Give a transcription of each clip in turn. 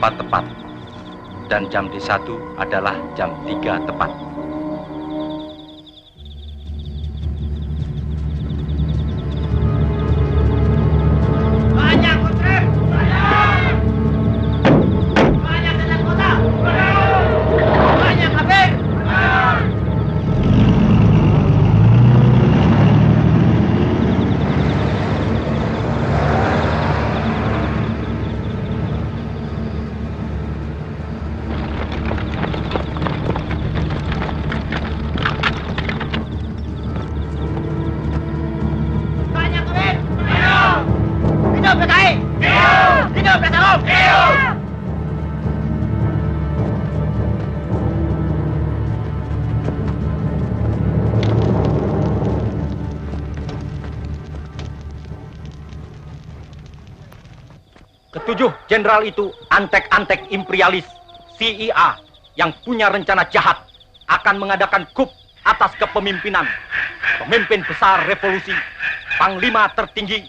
tepat. Dan jam D1 adalah jam 3 tepat. Ketujuh jenderal itu antek-antek imperialis CIA yang punya rencana jahat akan mengadakan coup atas kepemimpinan pemimpin besar revolusi, panglima tertinggi,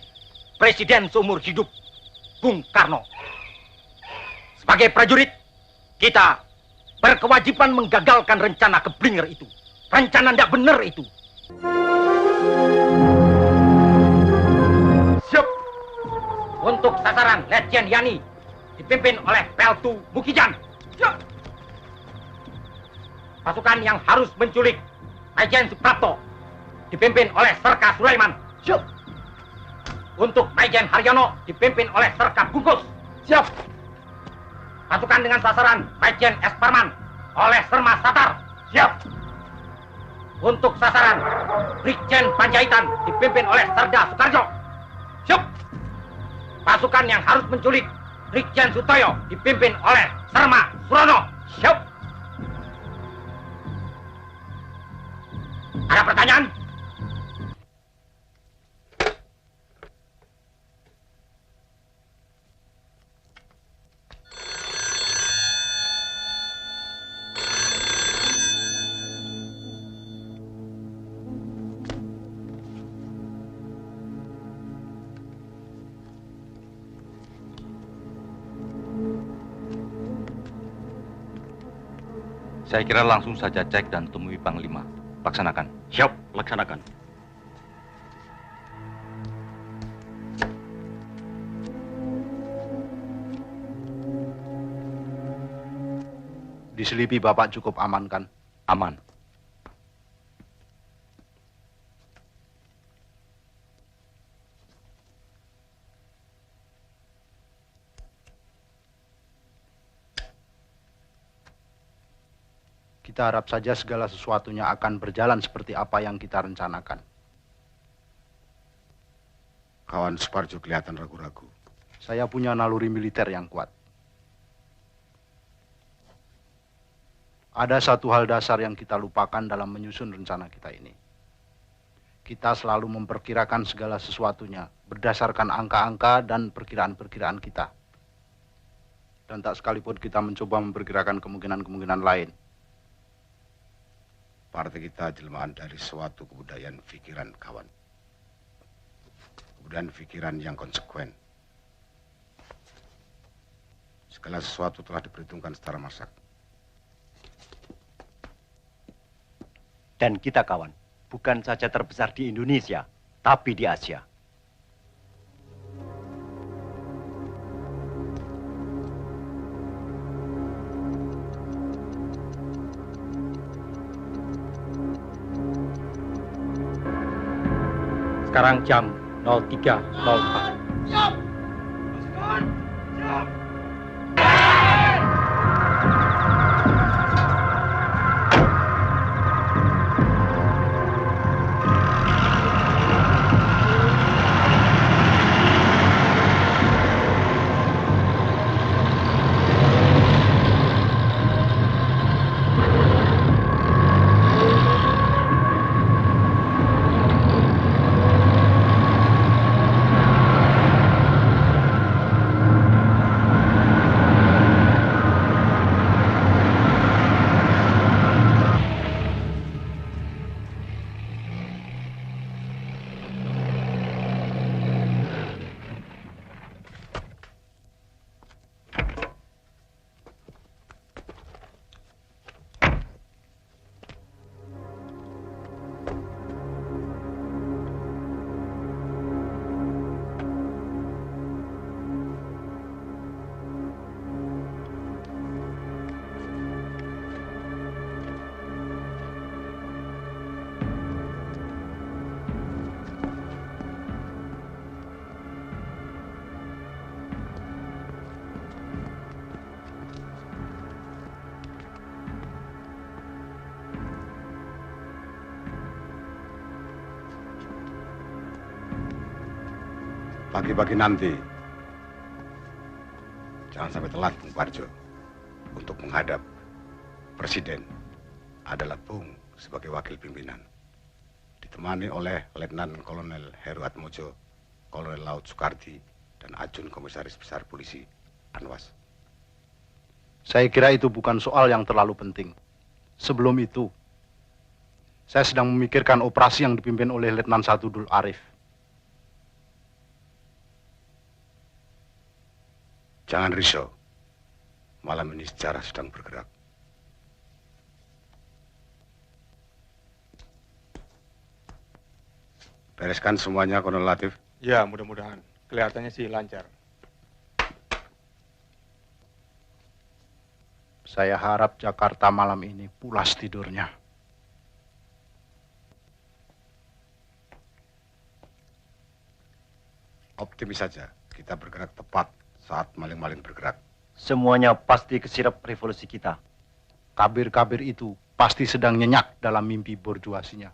presiden seumur hidup, Bung Karno. Sebagai prajurit, kita berkewajiban menggagalkan rencana keblinger itu. Rencana tidak benar itu. Siap. Untuk sasaran Letjen Yani dipimpin oleh Peltu Mukijan. Siap. Pasukan yang harus menculik Majen Suprapto dipimpin oleh Serka Sulaiman. Siap. Untuk Majen Haryono dipimpin oleh Serka Bungkus. Siap. Pasukan dengan sasaran Majen S. Parman oleh Serma Satar. Siap. Untuk sasaran Brigjen Panjaitan dipimpin oleh Serda Soekarjo. Siap. Pasukan yang harus menculik Brigjen Sutoyo dipimpin oleh Serma Surono. Siap. Ada pertanyaan? Saya kira langsung saja cek dan temui Panglima. Laksanakan. Siap, laksanakan. Diselipi Bapak cukup aman kan? Aman. Kita harap saja segala sesuatunya akan berjalan seperti apa yang kita rencanakan. Kawan Suparjo kelihatan ragu-ragu. Saya punya naluri militer yang kuat. Ada satu hal dasar yang kita lupakan dalam menyusun rencana kita ini. Kita selalu memperkirakan segala sesuatunya berdasarkan angka-angka dan perkiraan-perkiraan kita. Dan tak sekalipun kita mencoba memperkirakan kemungkinan-kemungkinan lain. Partai kita jelmaan dari suatu kebudayaan pikiran, kawan. Kebudayaan pikiran yang konsekuen. Segala sesuatu telah diperhitungkan secara masak. Dan kita, kawan, bukan saja terbesar di Indonesia, tapi di Asia. Sekarang jam 03.04. Siap! Pasukan! Siap! Pagi-pagi nanti, jangan sampai telat, Bung Parjo, untuk menghadap Presiden adalah Bung sebagai wakil pimpinan, ditemani oleh Letnan Kolonel Heru Atmojo, Kolonel Laut Soekardi, dan Ajun Komisaris Besar Polisi Anwas. Saya kira itu bukan soal yang terlalu penting. Sebelum itu, saya sedang memikirkan operasi yang dipimpin oleh Letnan 1 Dul Arif. Jangan risau, malam ini sejarah sedang bergerak. Bereskan semuanya, Kolonel Latif. Ya, mudah-mudahan. Kelihatannya sih lancar. Saya harap Jakarta malam ini pulas tidurnya. Optimis saja, kita bergerak tepat saat maling-maling bergerak. Semuanya pasti kesirap revolusi kita. Kabir-kabir itu pasti sedang nyenyak dalam mimpi borjuasinya.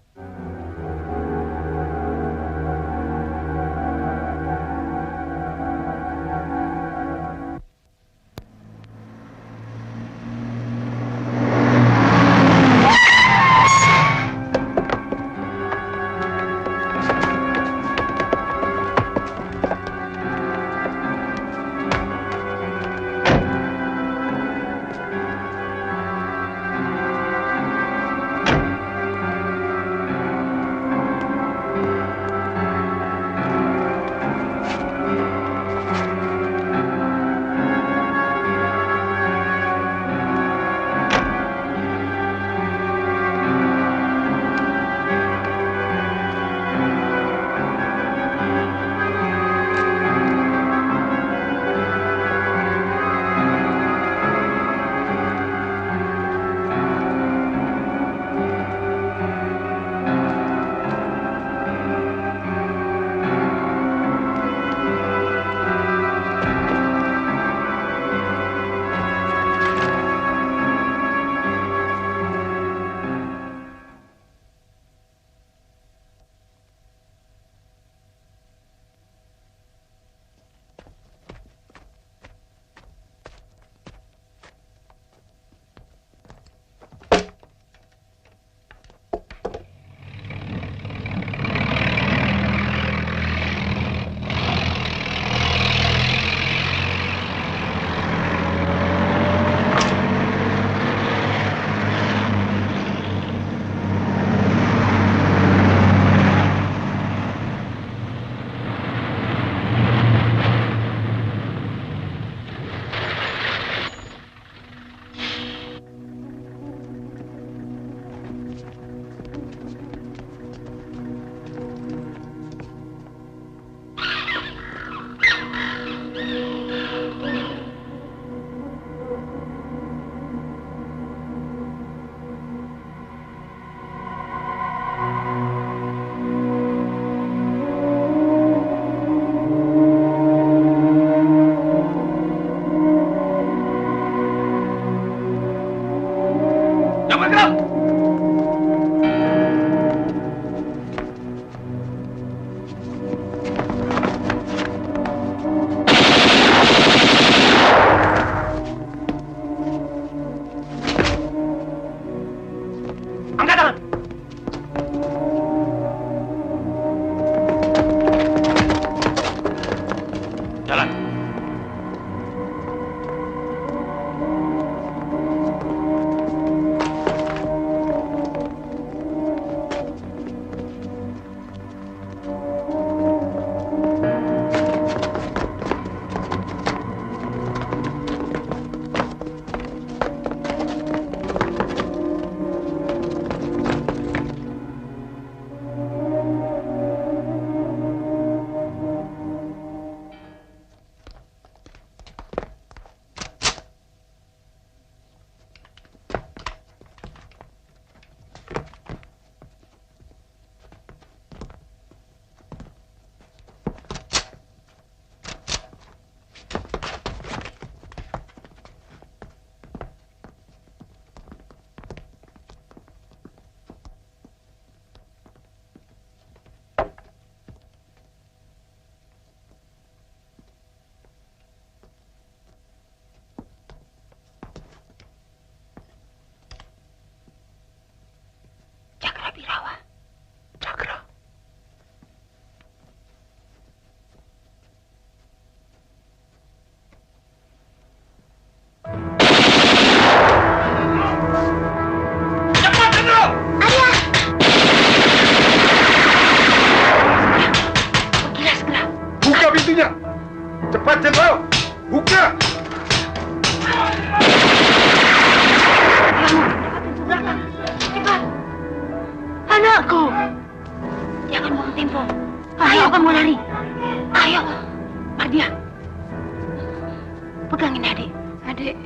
Dek.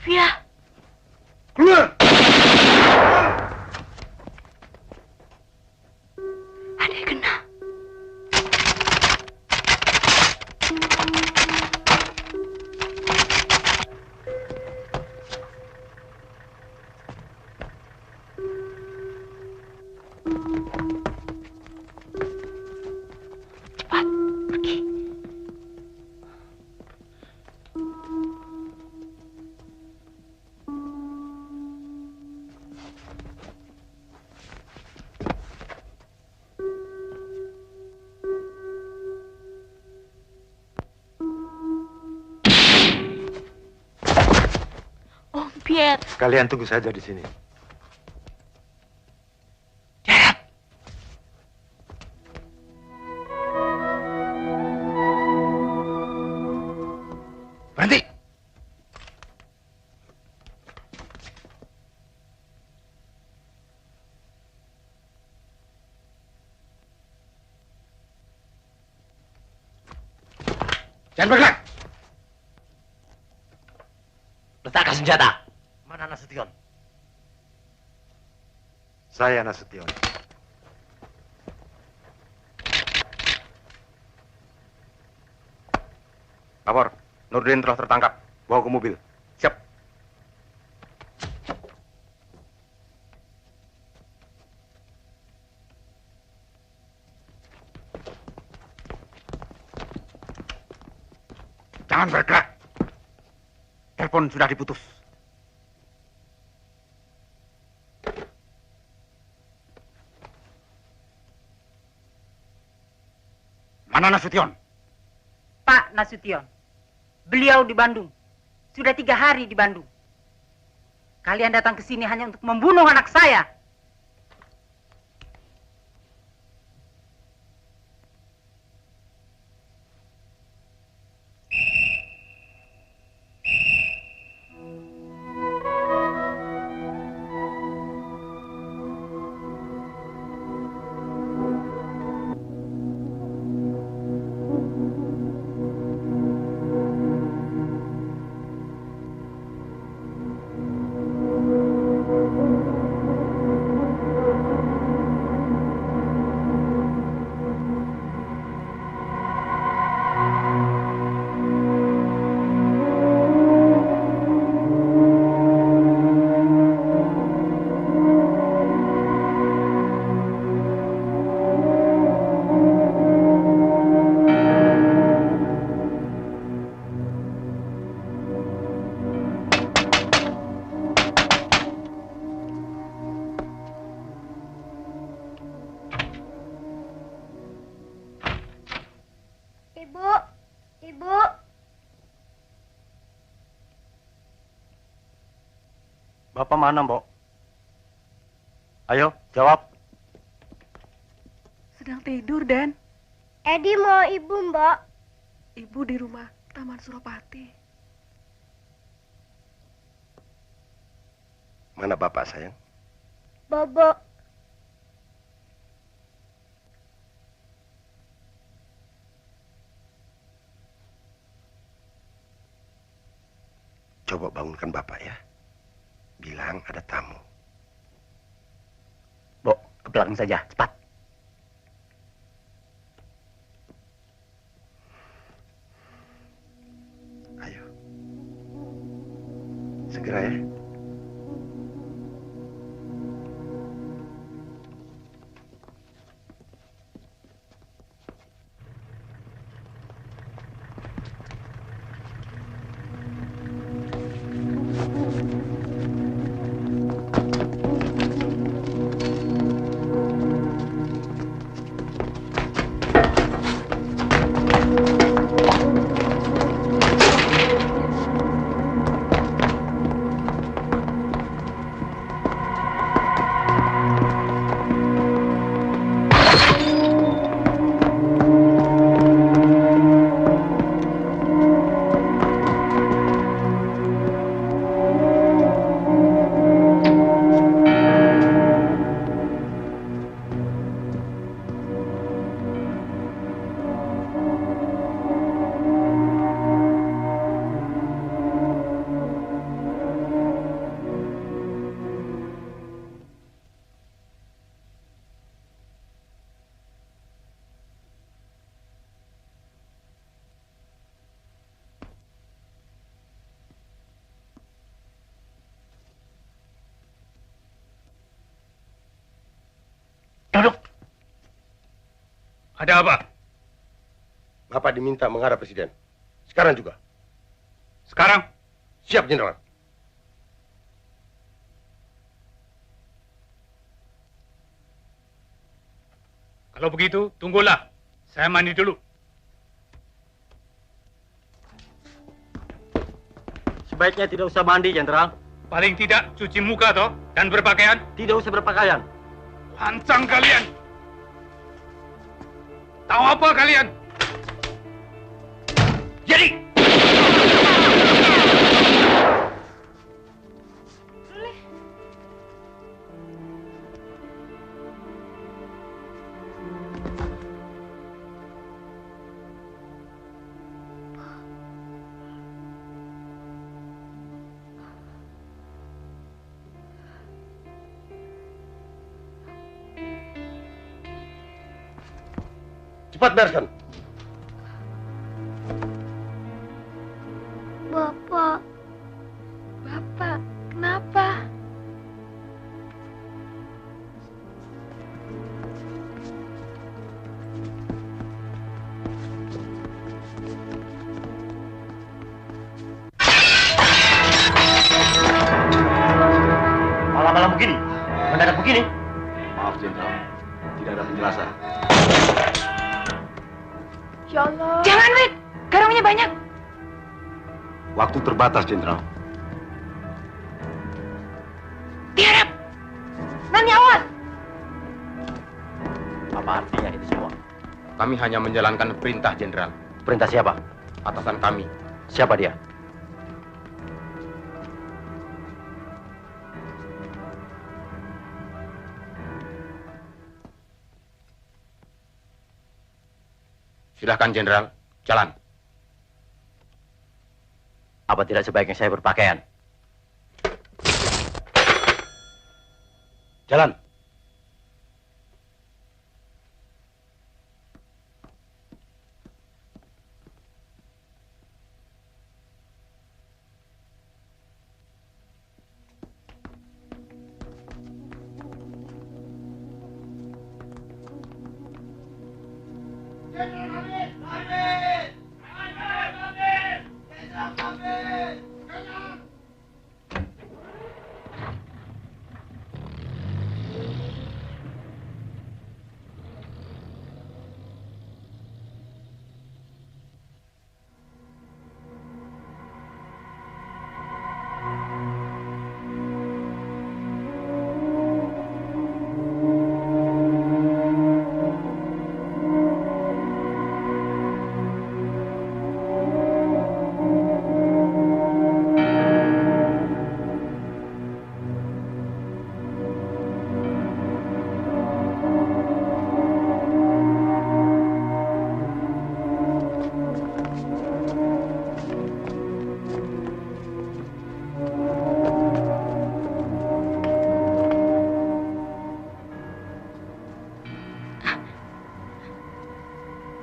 Via. Keluar! Ada yang kena. Cepat, pergi. Om Pierre. Kalian tunggu saja di sini. Berhenti! Jangan bergerak! Letakkan senjata. Mana Nasution? Saya Nasution. Lapor, Nurdin telah tertangkap. Bawa ke mobil. Siap. Jangan bergerak! Telepon sudah diputus. Mana Nasution? Pak Nasution, beliau di Bandung. Sudah 3 hari di Bandung. Kalian datang ke sini hanya untuk membunuh anak saya. Ibu, Ibu. Bapak mana, Mbok? Ayo, jawab. Sedang tidur, Dan. Edi mau ibu, Mbak. Ibu di rumah Taman Suropati. Mana Bapak, sayang? Bobo. Coba bangunkan Bapak ya. Bilang ada tamu. Mbok, ke belakang saja, cepat. Ayo. Segera ya. Ada apa? Bapak diminta menghadap Presiden. Sekarang juga. Sekarang? Siap, Jenderal. Kalau begitu, tunggulah. Saya mandi dulu. Sebaiknya tidak usah mandi, Jenderal. Paling tidak cuci muka toh dan berpakaian. Tidak usah berpakaian. Lancang kalian. Tahu apa kalian? Jadi. Cepat bereskan. Bapak. Bapak, kenapa? Malam-malam begini, mendadak begini. Maaf, Jenderal. Tidak ada penjelasan. Ya Allah. Jangan, Wid. Garungnya banyak. Waktu terbatas, Jenderal. Tiarap. Nani, awas. Apa artinya itu semua? Kami hanya menjalankan perintah, Jenderal. Perintah siapa? Atasan kami. Siapa dia? Silahkan, Jenderal. Jalan. Apa tidak sebaiknya saya berpakaian? Jalan.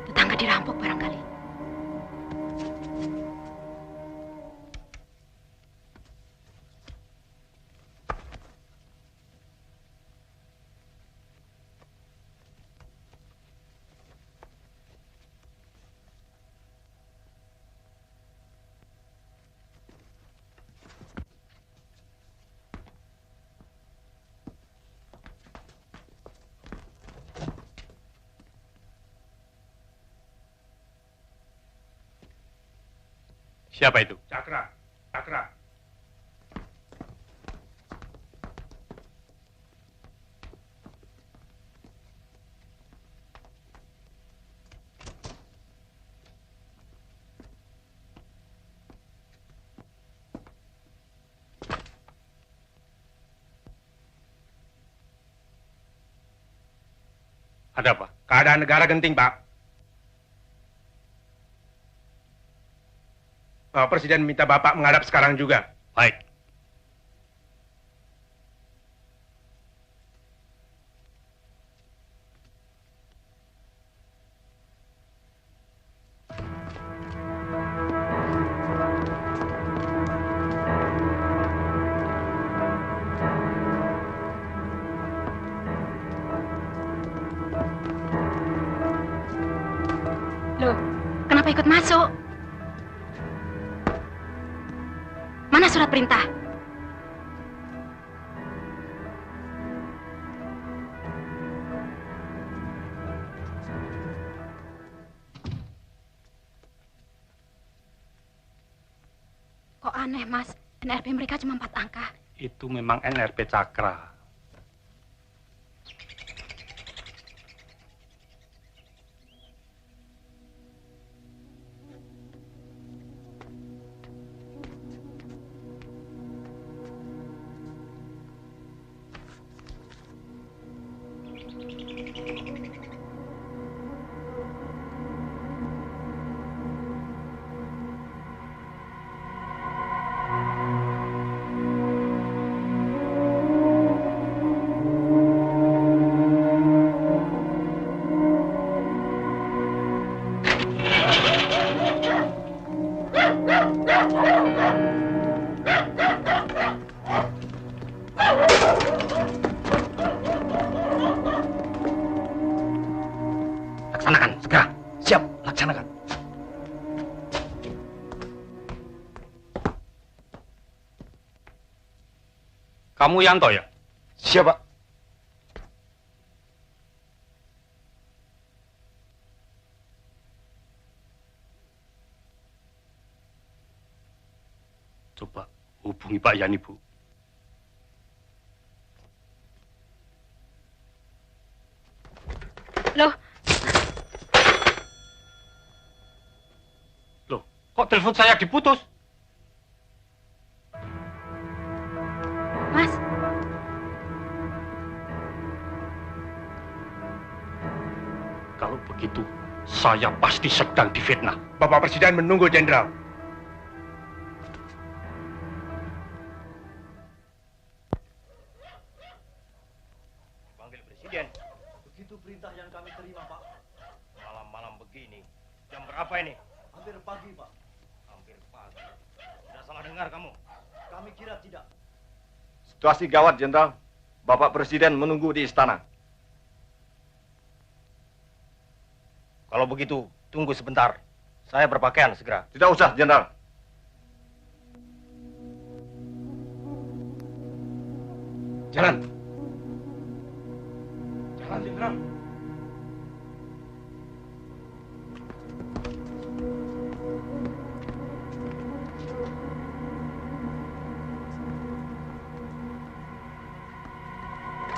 Tetangga dirampok barangkali. Siapa itu? Cakra. Cakra. Ada apa? Keadaan negara genting, Pak. Presiden minta Bapak menghadap sekarang juga. Baik. Loh, kenapa ikut masuk? Mana surat perintah? Kok aneh, Mas? NRP mereka cuma 4 angka. Itu memang NRP Cakra. Laksanakan, segera. Siap, laksanakan. Kamu Yanto ya? Siap, Pak. Coba hubungi Pak Yani, Bu. Loh, Kok telepon saya diputus? Mas. Kalau begitu, saya pasti sedang difitnah. Bapak Presiden menunggu, Jenderal. Panggil Presiden. Begitu perintah yang kami terima, Pak. Malam-malam begini. Jam berapa ini? Hampir pagi, Pak. Hampir pagi. Tidak salah dengar kamu. Kami kira tidak. Situasi gawat, Jenderal. Bapak Presiden menunggu di istana. Kalau begitu, tunggu sebentar. Saya berpakaian segera. Tidak usah, Jenderal. Jalan. Jalan, Jenderal.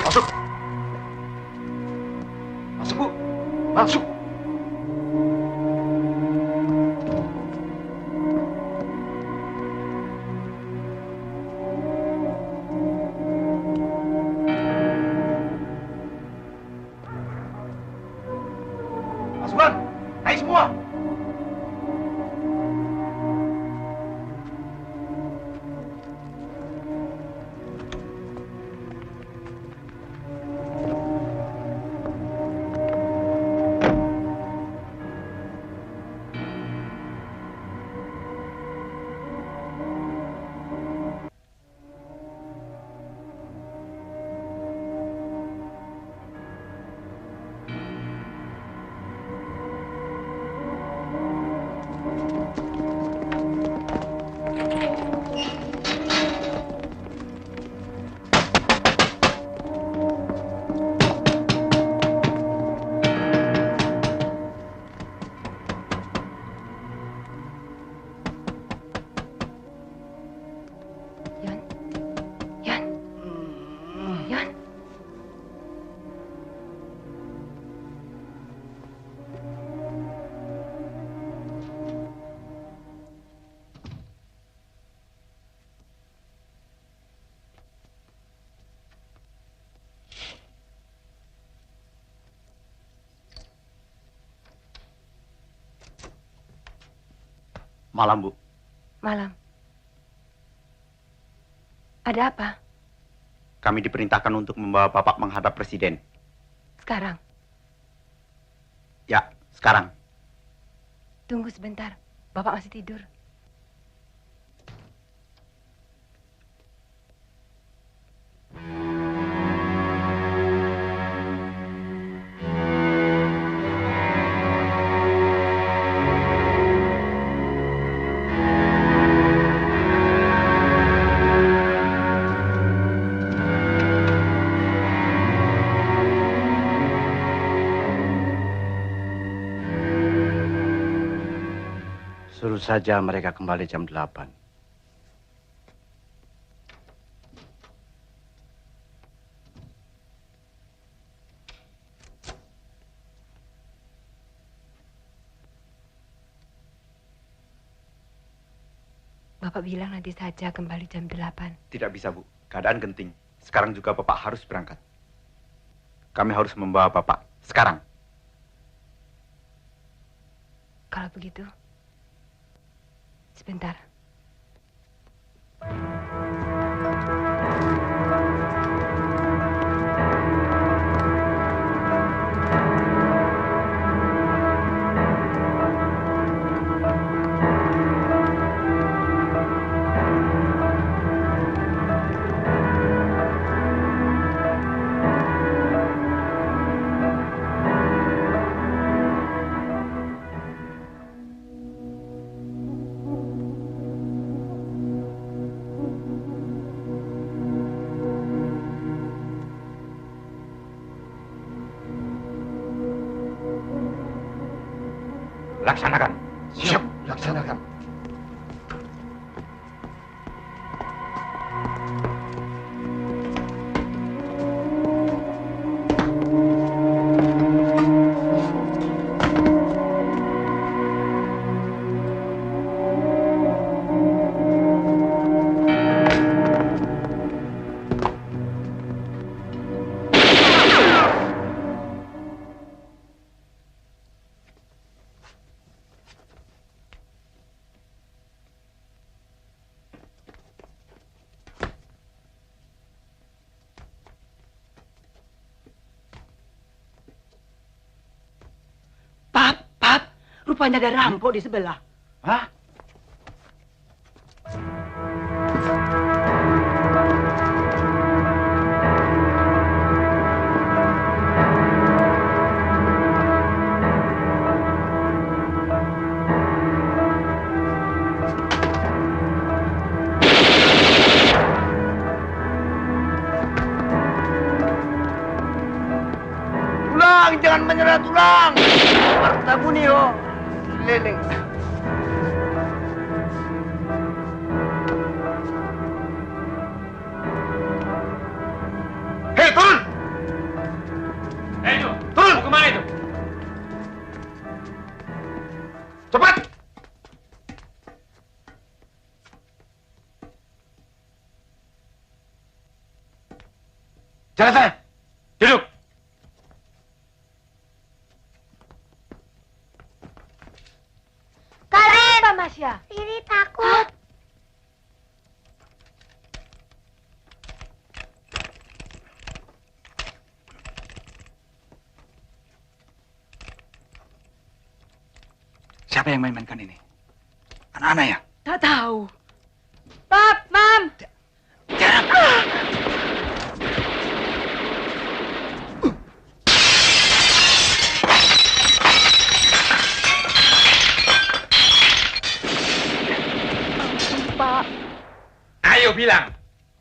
Masuk. Masuk, Bu. Masuk. Pasukan, naik semua. Malam, Bu. Malam. Ada apa? Kami diperintahkan untuk membawa Bapak menghadap Presiden. Sekarang? Ya, sekarang. Tunggu sebentar. Bapak masih tidur. Suruh saja mereka kembali jam 8. Bapak bilang nanti saja kembali jam 8. Tidak bisa, Bu. Keadaan genting. Sekarang juga Bapak harus berangkat. Kami harus membawa Bapak sekarang. Kalau begitu, sebentar. Laksanakan. Siap, laksanakan. Rupanya ada rampok di sebelah. Hah? Tulang, jangan menyerah tulang. Martamu nih, oh. Leleng. Hei, turun! Itu, turun! Mau kemana itu? Cepat! Jalan sana! Duduk! Karin! Apa, Masya? Riri takut. Siapa yang main-mainkan ini? Anak-anak ya? Tak tahu. Pap, Mam. Pak. Ayo bilang,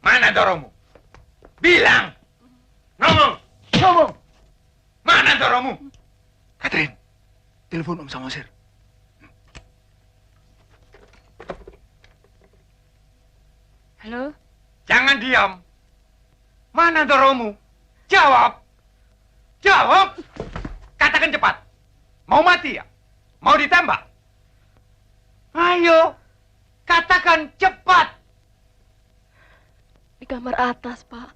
mana Doromu? Bilang! Ngomong! Ngomong! Mana Doromu? Catherine, telepon Om Samosir. Halo? Jangan diam. Mana Doromu? Jawab! Jawab! Katakan cepat. Mau mati ya? Mau ditembak? Ayo! Katakan cepat! Di kamar atas, Pak.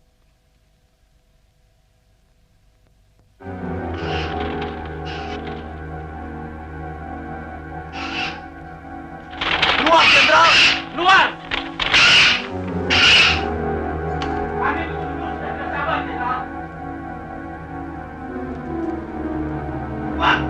Keluar, Jenderal! Luar! Kami tunggu dan bersabar, Jenderal. Keluar!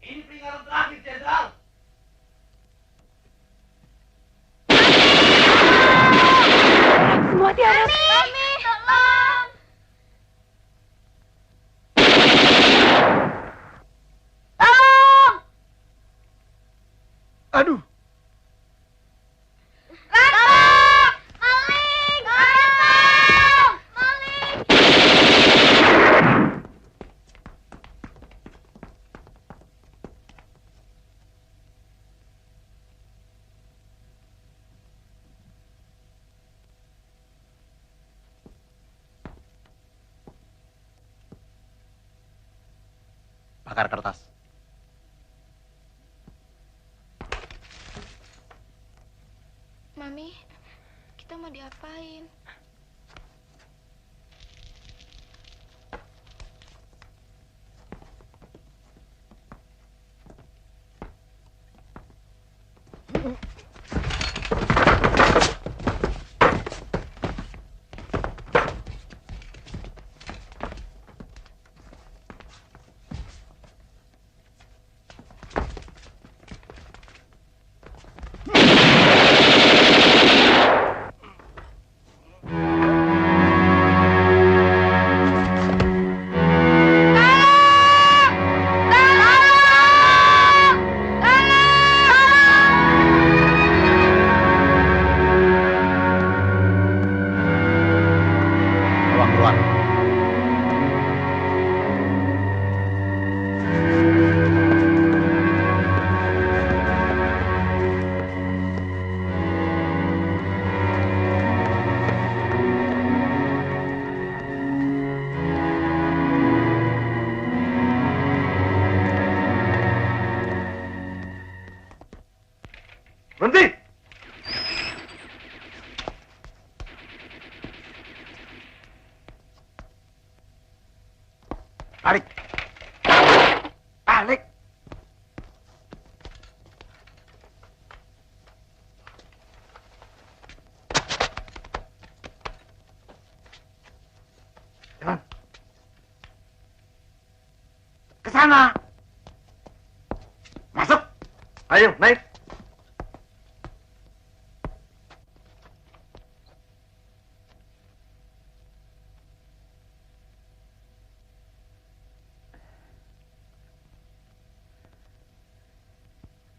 Ini peringatan terakhir, Jenderal. Semua tiada. Mami, tolong! Tolong! Bakar kertas. Mami, kita mau diapain? Berhenti! Tarik! Balik! Jalan! Ke sana! Masuk! Ayo, naik!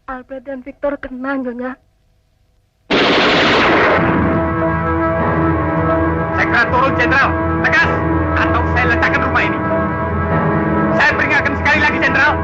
Alfred dan Victor kena, Nyonya. Segera turun, Jenderal. Tegas, atau saya letakkan rumah ini. Saya peringatkan sekali lagi, Jenderal.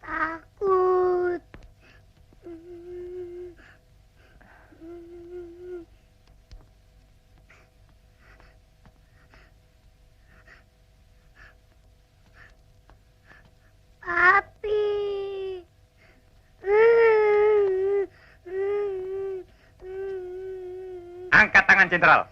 Takut. Papi. Angkat tangan, Jenderal.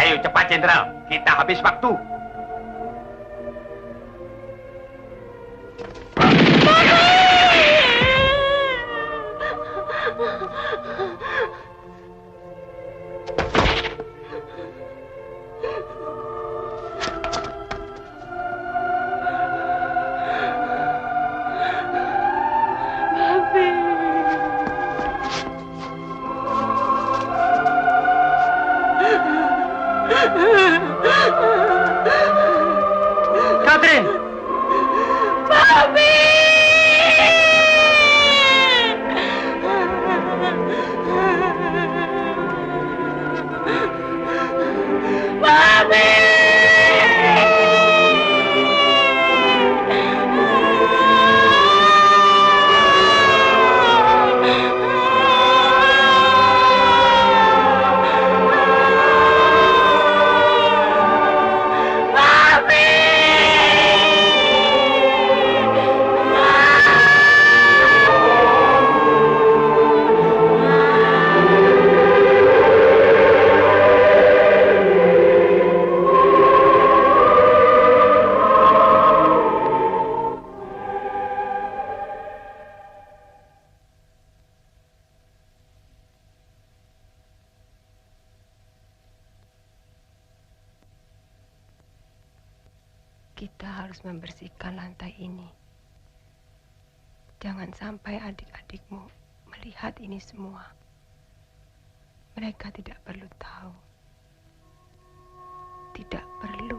Ayo cepat, Jenderal. Kita habis waktu. Kita harus membersihkan lantai ini. Jangan sampai adik-adikmu melihat ini semua. Mereka tidak perlu tahu. Tidak perlu.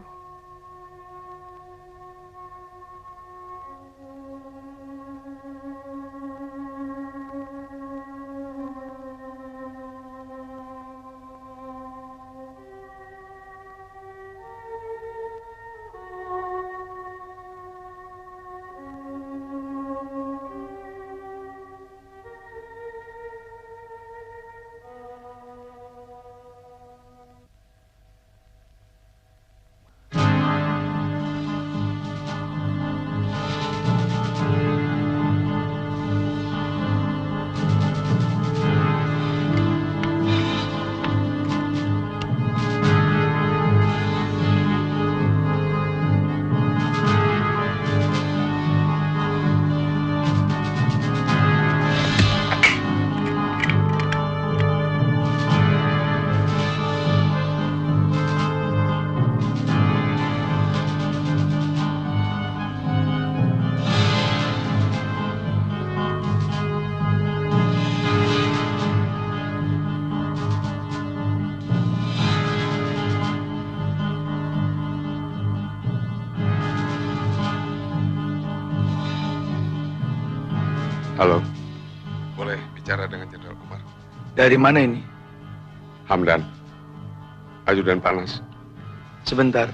Halo. Boleh bicara dengan Jenderal Umar? Dari mana ini? Hamdan. Ajudan Panas. Sebentar.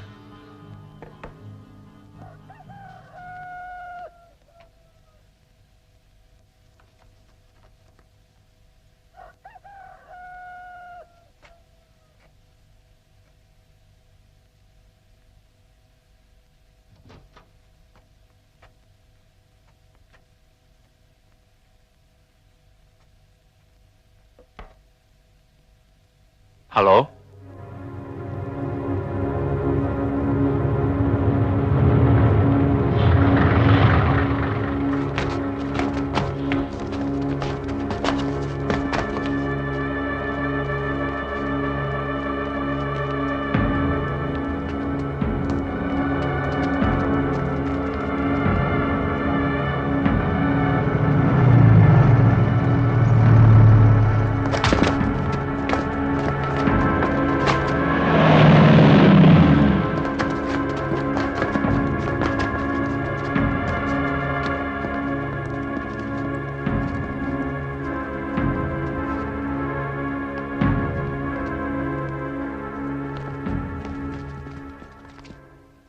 Halo?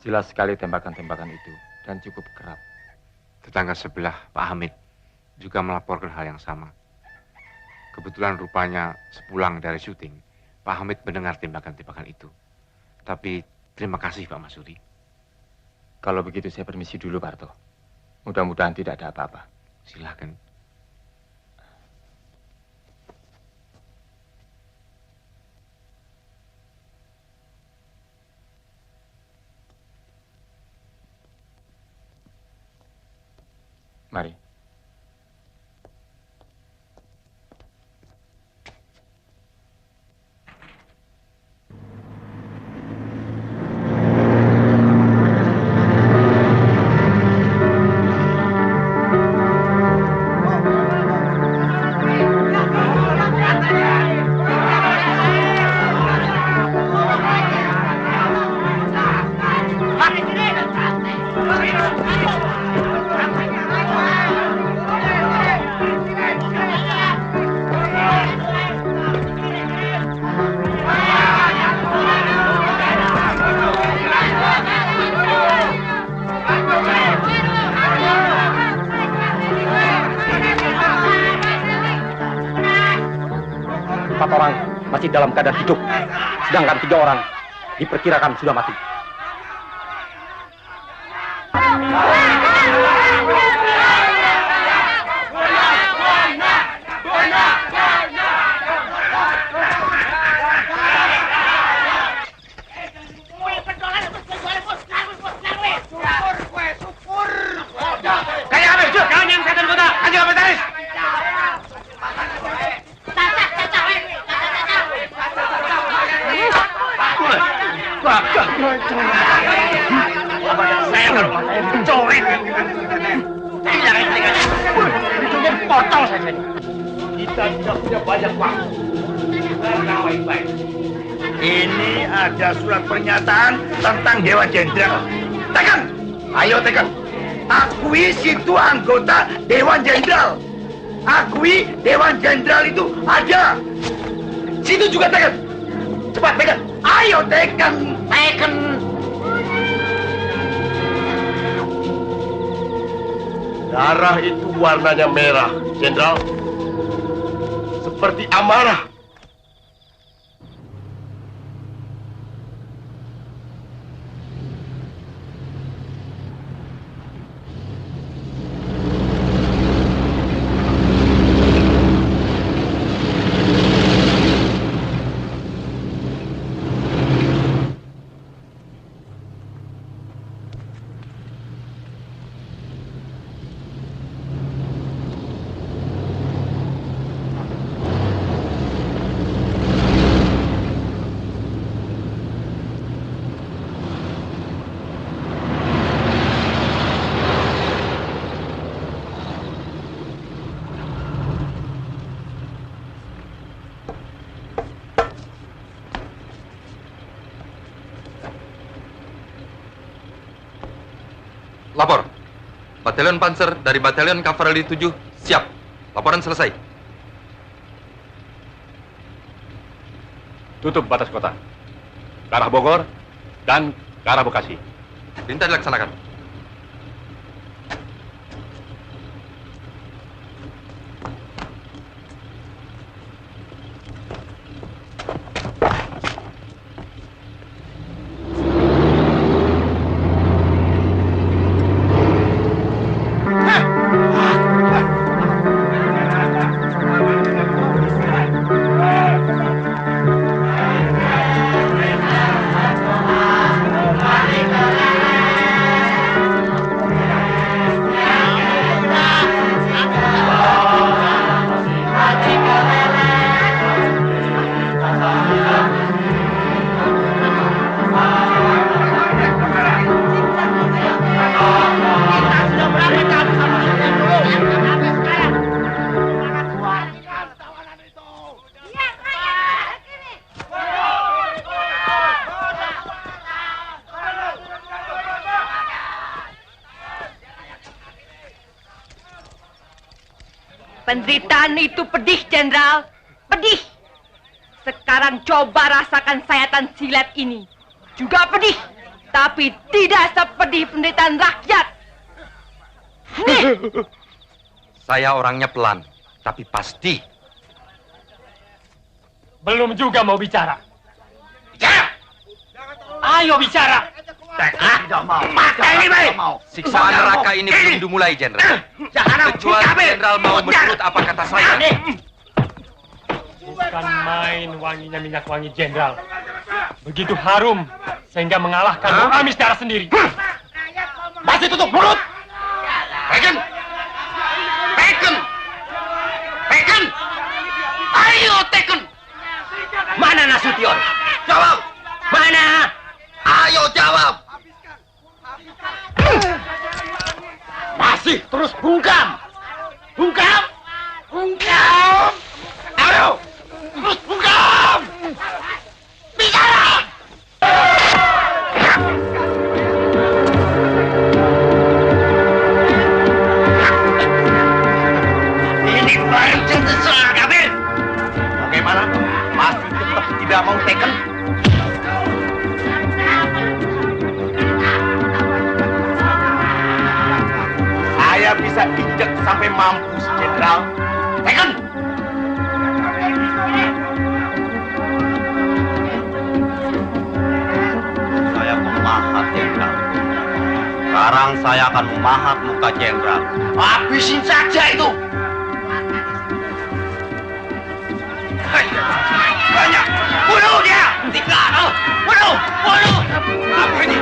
Jelas sekali tembakan-tembakan itu dan cukup kerap. Tetangga sebelah, Pak Hamid, juga melaporkan hal yang sama. Kebetulan rupanya sepulang dari syuting, Pak Hamid mendengar tembakan-tembakan itu. Tapi terima kasih Pak Masuri. Kalau begitu saya permisi dulu, Pak Harto. Mudah-mudahan tidak ada apa-apa. Silakan. Mari. Orang masih dalam keadaan hidup, sedangkan 3 orang diperkirakan sudah mati. Saya kalau matanya dicoret. Tidak intikannya. Hidungnya potong saja. Kita tidak punya banyak waktu. Baik-baik. Ini ada surat pernyataan tentang Dewan Jenderal. Tekan! Ayo tekan! Akui situ anggota Dewan Jenderal. Akui Dewan Jenderal itu ada. Situ juga tekan. Cepat tekan. Ayo tekan. Tekan. Darah itu warnanya merah, Jenderal. Seperti amarah. Lapor. Batalion Panzer dari Batalion Kavalleri 7 siap. Laporan selesai. Tutup batas kota. Ke arah Bogor dan ke arah Bekasi. Perintah dilaksanakan. Penderitaan itu pedih, Jenderal. Pedih. Sekarang coba rasakan sayatan silet ini. Juga pedih. Tapi tidak sepedih penderitaan rakyat. Nih. Saya orangnya pelan, tapi pasti. Belum juga mau bicara. Bicara! Ayo bicara! Tidak mau. Mati ini, Siksaan neraka ini belum dimulai, Jenderal. Kecuali Jenderal mau menurut apa kata saya. Bukan main wanginya minyak wangi Jenderal. Begitu harum sehingga mengalahkan Bung Amis darah sendiri. Masih tutup mulut. Tekan. Tekan. Tekan. Ayo tekan. Mana Nasution? Jawab. Mana? Ayo jawab. Masih terus bungkam. Bungkam. Bungkam. Ayo. Terus bungkam. Bicara. Ini baru cerita soal kafir. Bagaimana? Masih tetap tidak mau tekan? Saya bisa injak sampai mampus, Jenderal. Tekan! Saya memahat, Jenderal. Sekarang saya akan memahat muka Jenderal. Habisin saja itu! Banyak! Bunuh dia! Tiga! Bunuh! Bunuh! Apa ini?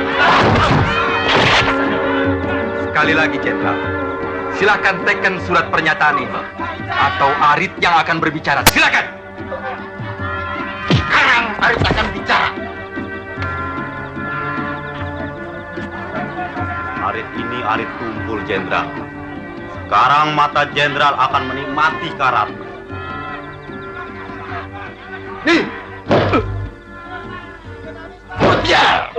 Sekali lagi, Jenderal. Silakan tekan surat pernyataan ini. Atau Arit yang akan berbicara. Silakan! Sekarang Arit akan bicara. Arit ini arit tumpul, Jenderal. Sekarang mata Jenderal akan menikmati karat. Nih! Ya!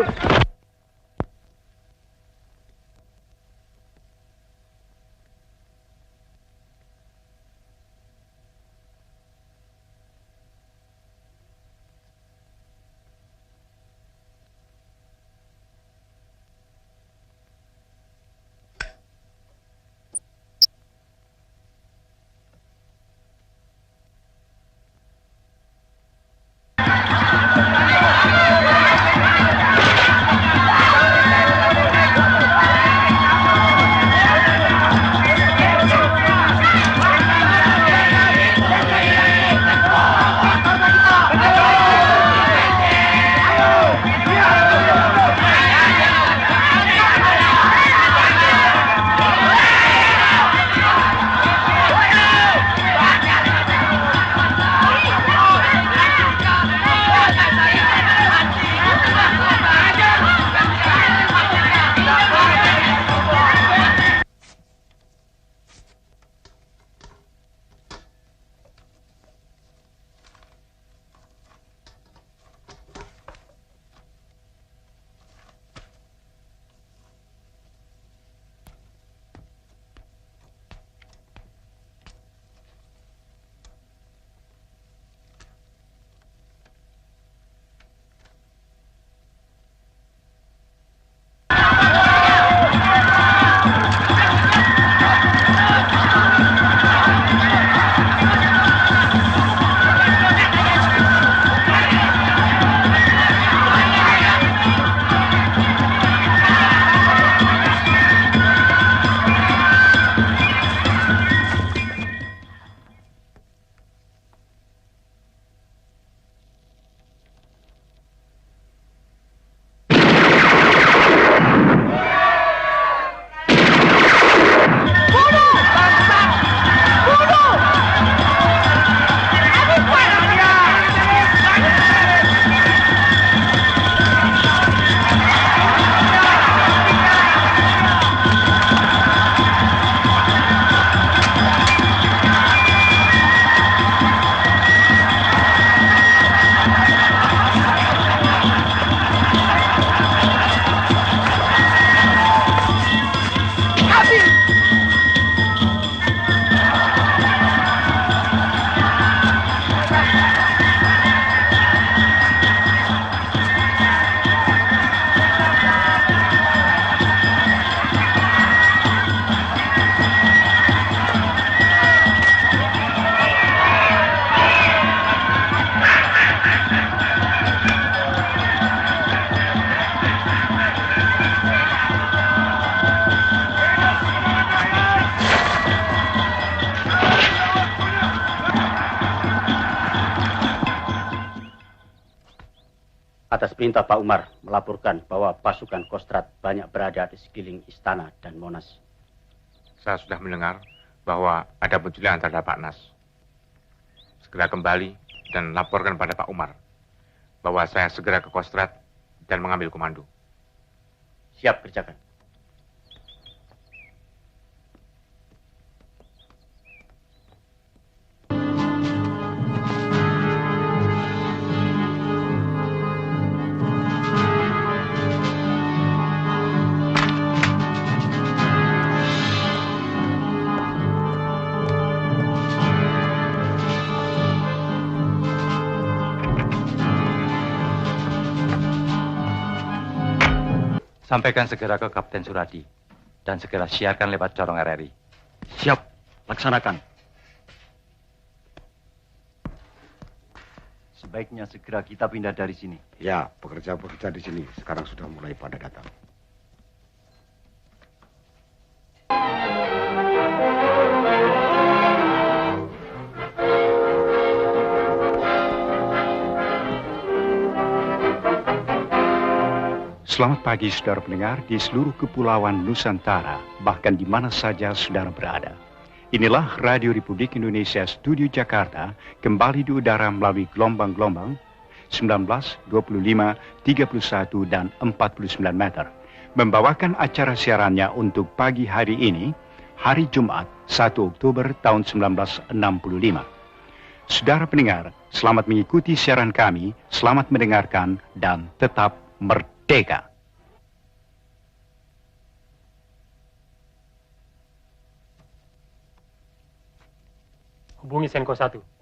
Atas perintah Pak Umar melaporkan bahwa pasukan Kostrad banyak berada di sekeliling istana dan Monas. Saya sudah mendengar bahwa ada penculikan terhadap Pak Nas. Segera kembali dan laporkan pada Pak Umar bahwa saya segera ke Kostrad dan mengambil komando. Siap, kerjakan. Sampaikan segera ke Kapten Suradi dan segera siarkan lewat corong RRI. Siap, laksanakan. Sebaiknya segera kita pindah dari sini. Ya, pekerja-pekerja di sini sekarang sudah mulai pada datang. Selamat pagi saudara pendengar di seluruh kepulauan Nusantara, bahkan di mana saja saudara berada. Inilah Radio Republik Indonesia Studio Jakarta, kembali di udara melalui gelombang-gelombang 19, 25, 31, dan 49 meter. membawakan acara siarannya untuk pagi hari ini, hari Jumat 1 Oktober tahun 1965. Saudara pendengar, selamat mengikuti siaran kami, selamat mendengarkan, dan tetap merdeka. Hubungi Senko 1.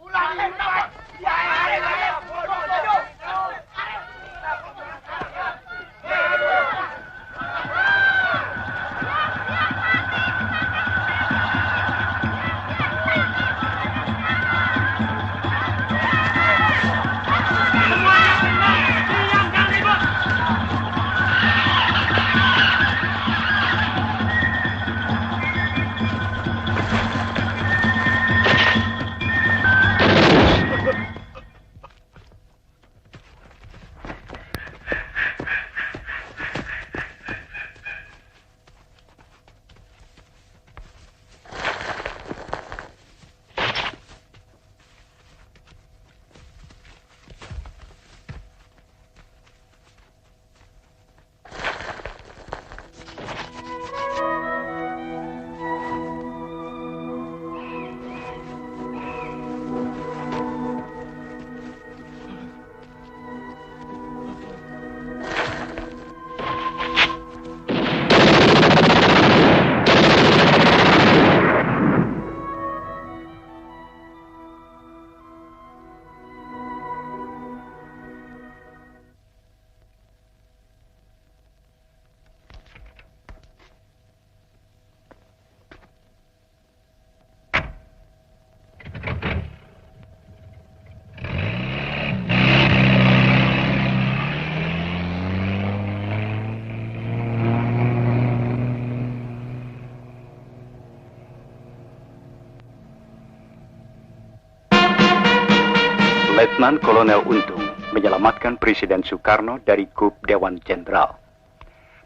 Letnan Kolonel Untung menyelamatkan Presiden Soekarno dari kup Dewan Jenderal.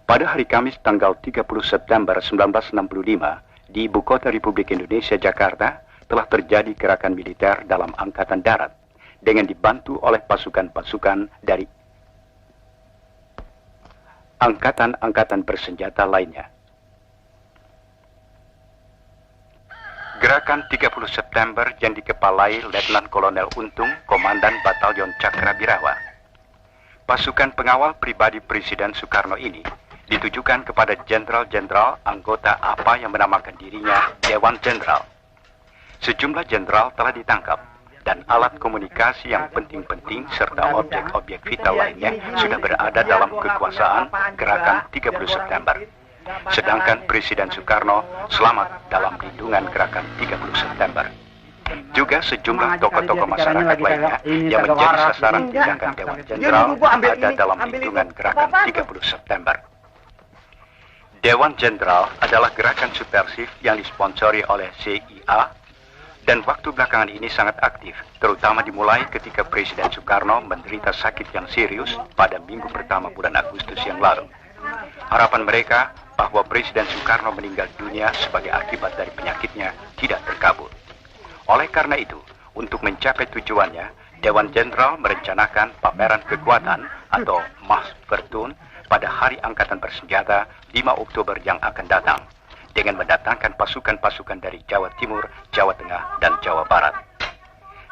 Pada hari Kamis tanggal 30 September 1965 di Ibu Kota Republik Indonesia Jakarta telah terjadi gerakan militer dalam Angkatan Darat dengan dibantu oleh pasukan-pasukan dari angkatan-angkatan bersenjata lainnya. Gerakan 30 September yang dikepalai Letnan Kolonel Untung, Komandan Batalion Cakrabirawa. Pasukan pengawal pribadi Presiden Soekarno ini ditujukan kepada jenderal-jenderal anggota APA yang menamakan dirinya Dewan Jenderal. Sejumlah jenderal telah ditangkap dan alat komunikasi yang penting-penting serta objek-objek vital lainnya sudah berada dalam kekuasaan Gerakan 30 September. Sedangkan Presiden Soekarno selamat dalam lindungan Gerakan 30 September. Juga sejumlah tokoh-tokoh masyarakat lainnya yang menjadi sasaran tindakan Dewan Jenderal ada dalam lindungan Gerakan 30 September. Dewan Jenderal adalah gerakan subversif yang disponsori oleh CIA dan waktu belakangan ini sangat aktif, terutama dimulai ketika Presiden Soekarno menderita sakit yang serius pada minggu pertama bulan Agustus yang lalu. Harapan mereka bahwa Presiden Soekarno meninggal dunia sebagai akibat dari penyakitnya tidak terkabul. Oleh karena itu, untuk mencapai tujuannya, Dewan Jenderal merencanakan pameran kekuatan atau Machtvertoon pada Hari Angkatan Bersenjata 5 Oktober yang akan datang, dengan mendatangkan pasukan-pasukan dari Jawa Timur, Jawa Tengah, dan Jawa Barat.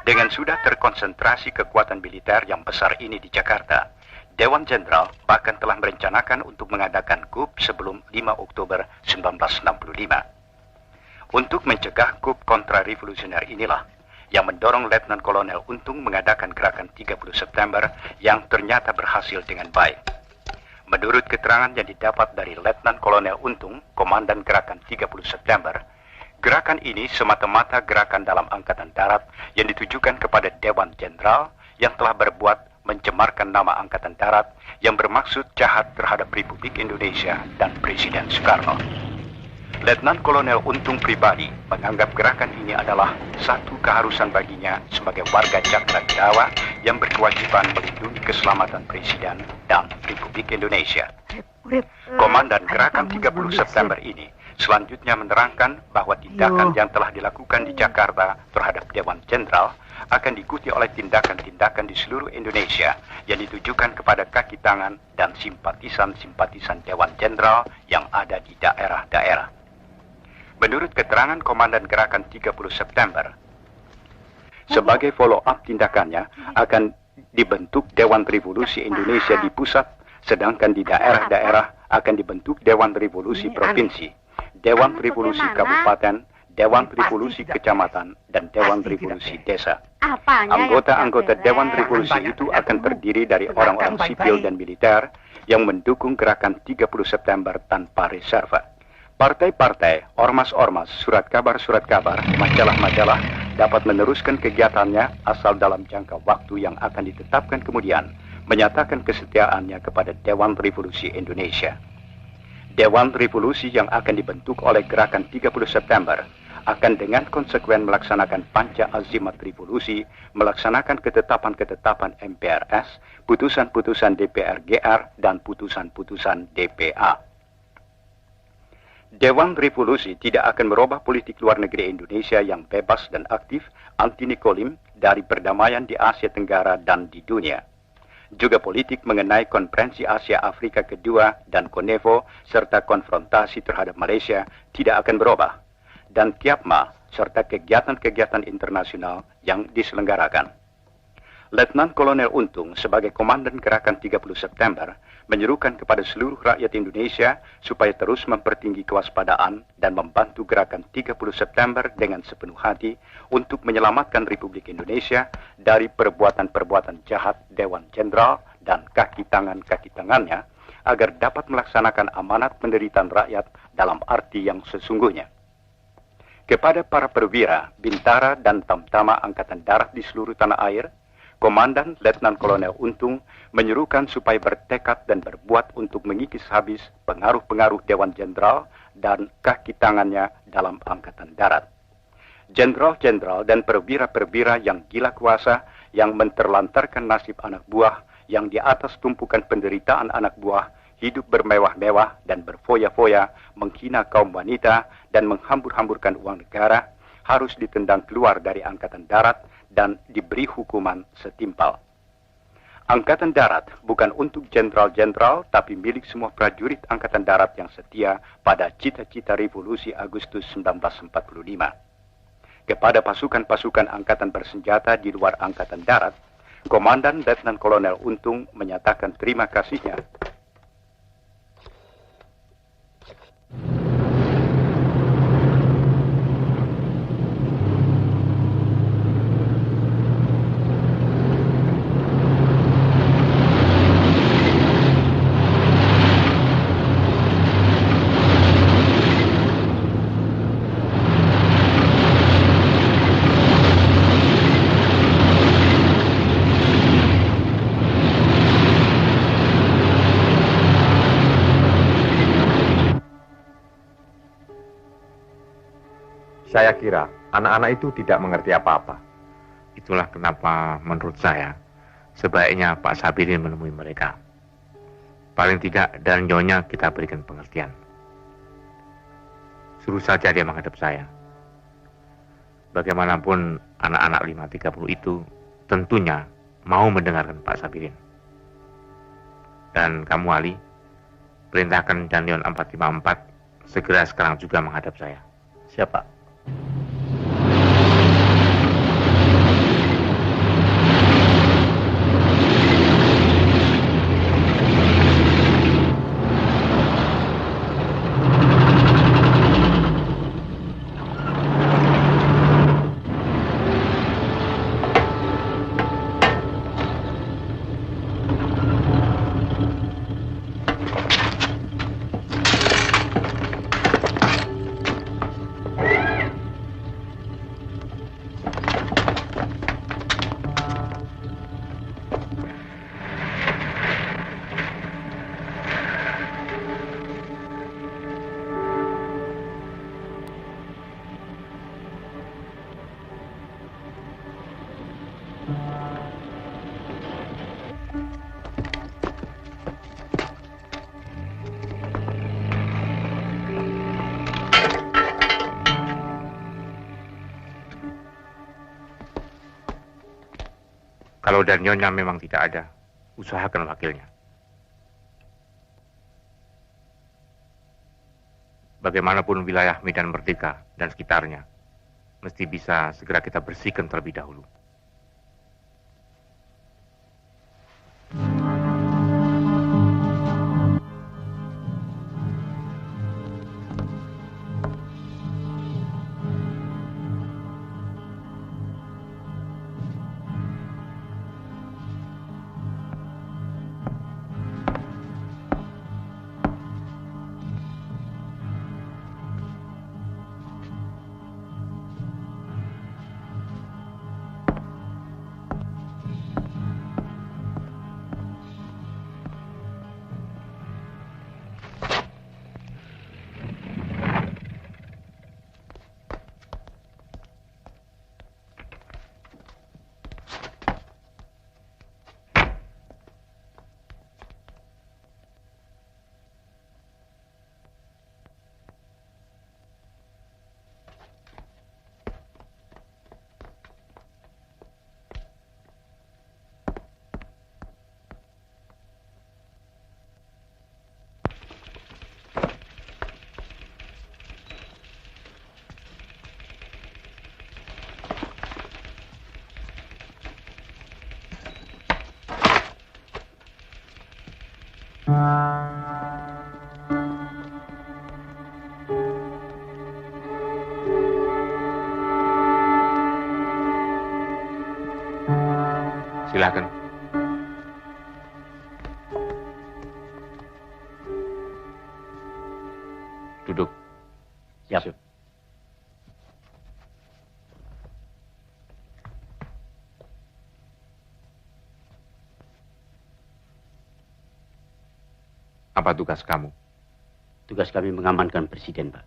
Dengan sudah terkonsentrasi kekuatan militer yang besar ini di Jakarta, Dewan Jenderal bahkan telah merencanakan untuk mengadakan KUP sebelum 5 Oktober 1965. Untuk mencegah KUP kontra-revolusioner inilah yang mendorong Letnan Kolonel Untung mengadakan Gerakan 30 September yang ternyata berhasil dengan baik. Menurut keterangan yang didapat dari Letnan Kolonel Untung, Komandan Gerakan 30 September, gerakan ini semata-mata gerakan dalam Angkatan Darat yang ditujukan kepada Dewan Jenderal yang telah berbuat mencemarkan nama Angkatan Darat yang bermaksud jahat terhadap Republik Indonesia dan Presiden Soekarno. Letnan Kolonel Untung pribadi menganggap gerakan ini adalah satu keharusan baginya sebagai warga Cakrabirawa yang berkewajiban melindungi keselamatan Presiden dan Republik Indonesia. Komandan Gerakan 30 September ini Selanjutnya menerangkan bahwa tindakan yang telah dilakukan di Jakarta terhadap Dewan Jenderal akan diikuti oleh tindakan-tindakan di seluruh Indonesia yang ditujukan kepada kaki tangan dan simpatisan-simpatisan Dewan Jenderal yang ada di daerah-daerah. Menurut keterangan Komandan Gerakan 30 September, sebagai follow-up tindakannya akan dibentuk Dewan Revolusi Indonesia di pusat, sedangkan di daerah-daerah akan dibentuk Dewan Revolusi Provinsi, Dewan Revolusi Kabupaten, Dewan Revolusi Kecamatan, dan Dewan Revolusi Desa. Anggota-anggota Dewan Revolusi itu akan terdiri dari orang-orang sipil dan militer yang mendukung Gerakan 30 September tanpa reserve. Partai-partai, ormas-ormas, surat kabar, majalah-majalah dapat meneruskan kegiatannya asal dalam jangka waktu yang akan ditetapkan kemudian menyatakan kesetiaannya kepada Dewan Revolusi Indonesia. Dewan Revolusi yang akan dibentuk oleh Gerakan 30 September akan dengan konsekuen melaksanakan panca azimat revolusi, melaksanakan ketetapan-ketetapan MPRS, putusan-putusan DPR GR, dan putusan-putusan DPA. Dewan Revolusi tidak akan merubah politik luar negeri Indonesia yang bebas dan aktif, anti-Nikolim, dari perdamaian di Asia Tenggara dan di dunia. Juga politik mengenai Konferensi Asia Afrika kedua dan Konevo, serta konfrontasi terhadap Malaysia tidak akan berubah. Dan Tiapma, serta kegiatan-kegiatan internasional yang diselenggarakan. Letnan Kolonel Untung sebagai Komandan Gerakan 30 September menyerukan kepada seluruh rakyat Indonesia supaya terus mempertinggi kewaspadaan dan membantu Gerakan 30 September dengan sepenuh hati untuk menyelamatkan Republik Indonesia dari perbuatan-perbuatan jahat Dewan Jenderal dan kaki tangannya agar dapat melaksanakan amanat penderitaan rakyat dalam arti yang sesungguhnya. Kepada para perwira, bintara, dan tamtama Angkatan Darat di seluruh tanah air, Komandan Letnan Kolonel Untung menyerukan supaya bertekad dan berbuat untuk mengikis habis pengaruh-pengaruh Dewan Jenderal dan kaki tangannya dalam Angkatan Darat. Jenderal-jenderal dan perwira-perwira yang gila kuasa yang menterlantarkan nasib anak buah yang di atas tumpukan penderitaan anak buah hidup bermewah-mewah dan berfoya-foya, menghina kaum wanita dan menghambur-hamburkan uang negara harus ditendang keluar dari Angkatan Darat dan diberi hukuman setimpal. Angkatan Darat bukan untuk jenderal-jenderal, tapi milik semua prajurit Angkatan Darat yang setia pada cita-cita revolusi Agustus 1945. Kepada pasukan-pasukan angkatan bersenjata di luar Angkatan Darat, Komandan Letnan Kolonel Untung menyatakan terima kasihnya Saya kira anak-anak itu tidak mengerti apa-apa. Itulah kenapa menurut saya sebaiknya Pak Sabirin menemui mereka. Paling tidak dan nyonya kita berikan pengertian. Suruh saja dia menghadap saya. Bagaimanapun anak-anak 530 itu tentunya mau mendengarkan Pak Sabirin. Dan kamu Ali, perintahkan Danyon 454 segera sekarang juga menghadap saya. Siapa? Kalau dan Nyonya memang tidak ada, usahakan wakilnya. Bagaimanapun wilayah Medan Merdeka dan sekitarnya, mesti bisa segera kita bersihkan terlebih dahulu. Silakan. Duduk. Siap. Apa tugas kamu? Tugas kami mengamankan Presiden, Pak.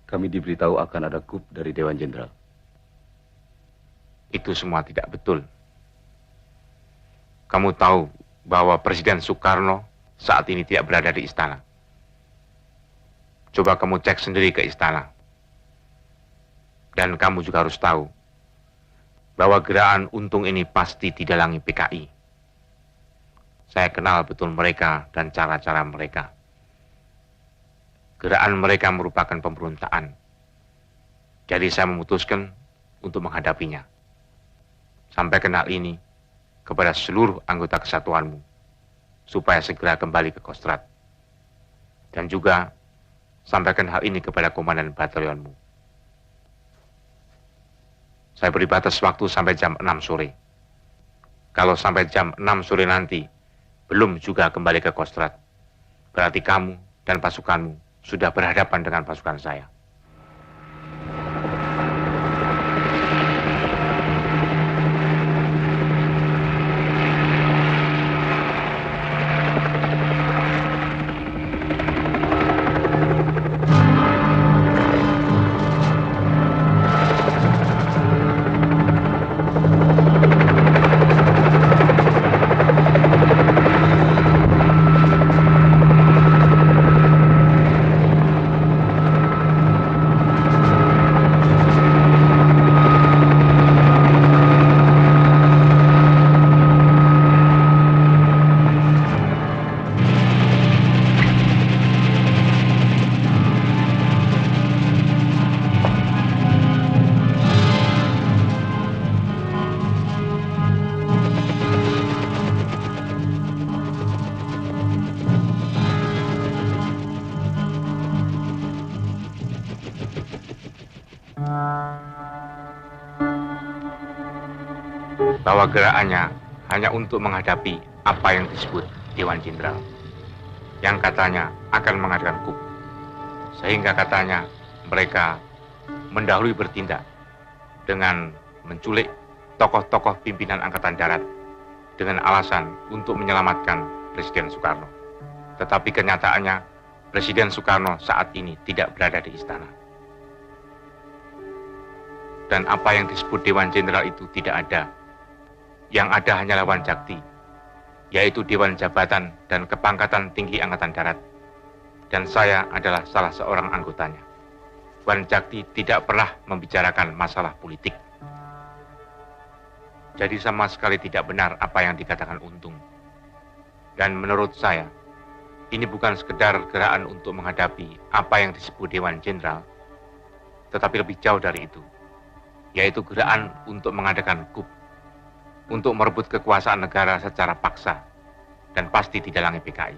Kami diberitahu akan ada coup dari Dewan Jenderal. Itu semua tidak betul. Kamu tahu bahwa Presiden Soekarno saat ini tidak berada di istana. Coba kamu cek sendiri ke istana. Dan kamu juga harus tahu bahwa gerakan Untung ini pasti didalangi PKI. Saya kenal betul mereka dan cara-cara mereka. Gerakan mereka merupakan pemberontakan. Jadi saya memutuskan untuk menghadapinya. Sampaikan hal ini kepada seluruh anggota kesatuanmu, supaya segera kembali ke Kostrad. Dan juga sampaikan hal ini kepada komandan batalionmu. Saya beri batas waktu sampai jam 6 sore. Kalau sampai jam 6 sore nanti belum juga kembali ke Kostrad, berarti kamu dan pasukanmu sudah berhadapan dengan pasukan saya. Bahwa gerakannya hanya untuk menghadapi apa yang disebut Dewan Jenderal, yang katanya akan mengadakan coup, sehingga katanya mereka mendahului bertindak dengan menculik tokoh-tokoh pimpinan Angkatan Darat dengan alasan untuk menyelamatkan Presiden Soekarno. Tetapi kenyataannya Presiden Soekarno saat ini tidak berada di istana. Dan apa yang disebut Dewan Jenderal itu tidak ada. Yang ada hanyalah Wanjakti, yaitu Dewan Jabatan dan Kepangkatan Tinggi Angkatan Darat. Dan saya adalah salah seorang anggotanya. Wanjakti tidak pernah membicarakan masalah politik. Jadi sama sekali tidak benar apa yang dikatakan Untung. Dan menurut saya, ini bukan sekedar gerakan untuk menghadapi apa yang disebut Dewan Jenderal, tetapi lebih jauh dari itu, yaitu gerakan untuk mengadakan coup, untuk merebut kekuasaan negara secara paksa, dan pasti didalangi PKI.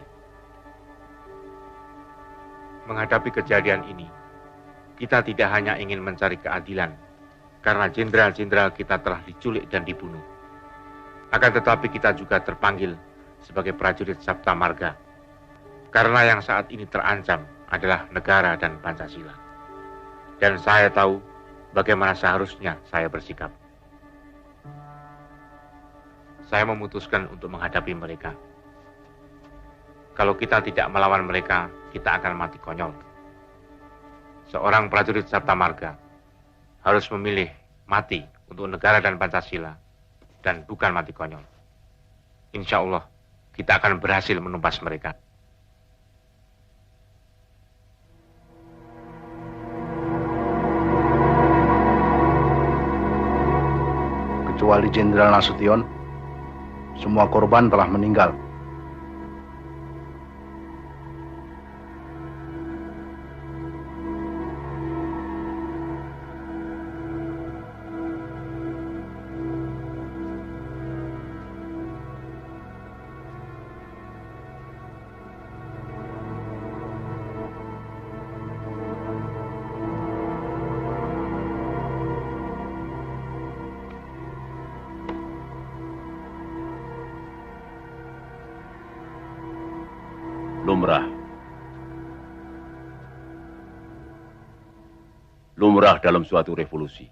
Menghadapi kejadian ini, kita tidak hanya ingin mencari keadilan, karena jenderal-jenderal kita telah diculik dan dibunuh. Akan tetapi kita juga terpanggil sebagai prajurit Sabta Marga, karena yang saat ini terancam adalah negara dan Pancasila. Dan saya tahu bagaimana seharusnya saya bersikap. Saya memutuskan untuk menghadapi mereka. Kalau kita tidak melawan mereka, kita akan mati konyol. Seorang prajurit Sabta Marga harus memilih mati untuk negara dan Pancasila, dan bukan mati konyol. Insya Allah, kita akan berhasil menumpas mereka. Kecuali Jenderal Nasution, semua korban telah meninggal. Lumrah dalam suatu revolusi.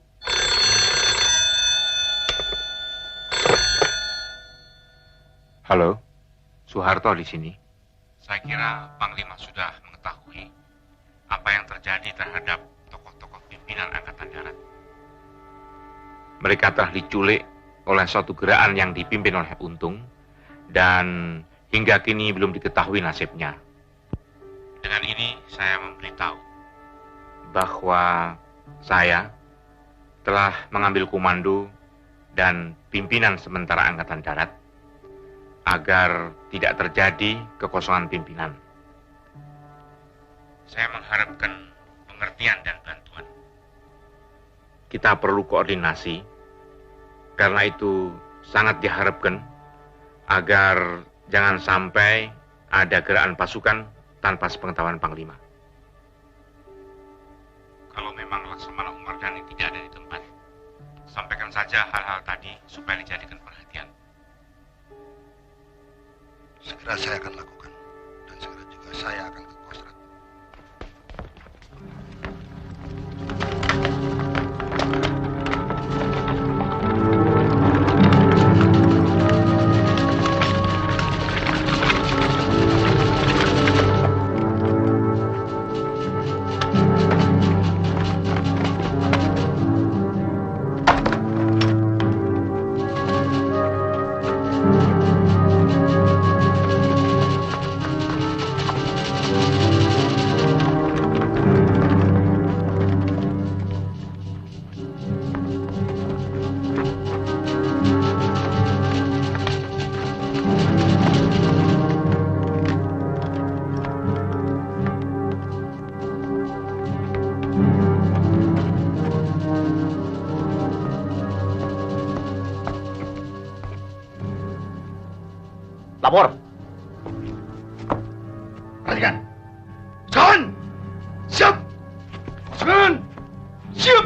Halo, Soeharto di sini. Saya kira Panglima sudah mengetahui apa yang terjadi terhadap tokoh-tokoh pimpinan Angkatan Darat. Mereka telah diculik oleh suatu gerakan yang dipimpin oleh Untung, dan hingga kini belum diketahui nasibnya. Dengan ini saya memberitahu bahwa saya telah mengambil komando dan pimpinan sementara Angkatan Darat agar tidak terjadi kekosongan pimpinan. Saya mengharapkan pengertian dan bantuan. Kita perlu koordinasi, karena itu sangat diharapkan agar jangan sampai ada gerakan pasukan tanpa sepengetahuan Panglima. Kalau memang Laksamana Umar Dhani tidak ada di tempat, sampaikan saja hal-hal tadi supaya dijadikan perhatian. Segera saya akan lakukan, dan segera juga saya akan ke Kostrad. Lapor. Perhatikan. Pasukan! Siap! Pasukan! Siap!